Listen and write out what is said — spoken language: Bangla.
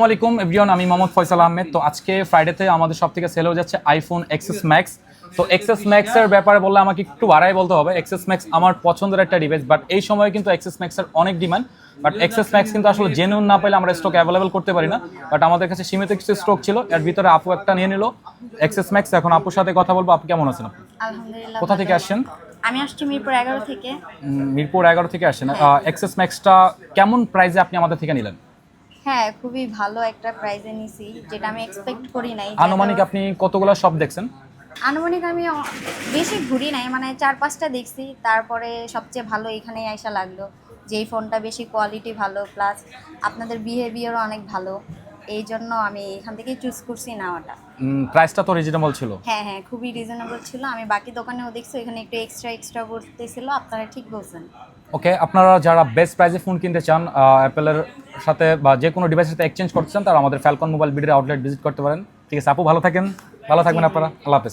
আসসালামাইকুম এভরিওয়ান, আমি মোহাম্মদ ফয়সাল আহমেদ। তো আজকে ফ্রাইডেতে আমাদের সব থেকে সেল হয়ে যাচ্ছে আইফোন এক্সএস ম্যাক্স। তো এক্সএস ম্যাক্স এর ব্যাপারে বললে আমাকে একটু বাড়াই বলতে হবে। এক্সএস ম্যাক্স আমার পছন্দের একটা ডিভাইস, বাট এই সময় কিন্তু এক্সএস ম্যাক্স এর অনেক ডিমান্ড। বাট এক্সএস ম্যাক্স কিন্তু আসলে জেনুইন না পেলে আমরা স্টক অ্যাভেলেবল করতে পারি না। বাট আমাদের কাছে সীমিত কিছু স্টক ছিল, এর ভিতরে আপু একটা নিয়ে নিল এক্সএস ম্যাক্স। এখন আপুর সাথে কথা বলবো। আপু কেমন আছেন? আপনি আলহামদুলিল্লাহ। কোথা থেকে আসছেন? আমি আসছি মিরপুর 11 থেকে। মিরপুর 11 থেকে আসছেন। এক্সএস ম্যাক্সটা কেমন প্রাইসে আপনি আমাদের থেকে নিলেন? হ্যাঁ, খুবই ভালো একটা প্রাইজে নিছি, যেটা আমি এক্সপেক্ট করি নাই। আনুমানিক আপনি কতগুলো শপ দেখছেন? আনুমানিক আমি বেশি ঘুরি নাই, মানে 4-5টা দেখছি। তারপরে সবচেয়ে ভালো এখানেই আইসা লাগলো যে এই ফোনটা বেশি কোয়ালিটি ভালো, প্লাস আপনাদের বিহেভিয়ারও অনেক ভালো। এই জন্য আমি এখান থেকেই চুজ করছি নেওয়াটা। প্রাইসটা তো রিজনেবল ছিল। হ্যাঁ হ্যাঁ, খুবই রিজনেবল ছিল। আমি বাকি দোকানেও দেখছি, এখানে একটু এক্সট্রা করতেছিল। আপনারা ঠিক বলছেন। ওকে, আপনারা যারা বেস্ট প্রাইসে ফোন কিনতে চান, অ্যাপেলের সাথে বা যে কোনো ডিভাইসের সাথে এক্সচেঞ্জ করতে চান, তারা আমাদের ফ্যালকন মোবাইল বিডির আউটলেট ভিজিট করতে পারেন। ঠিক আছে আপু, ভালো থাকেন, ভালো থাকবেন আপনারা। আল্লাহ হাফেজ।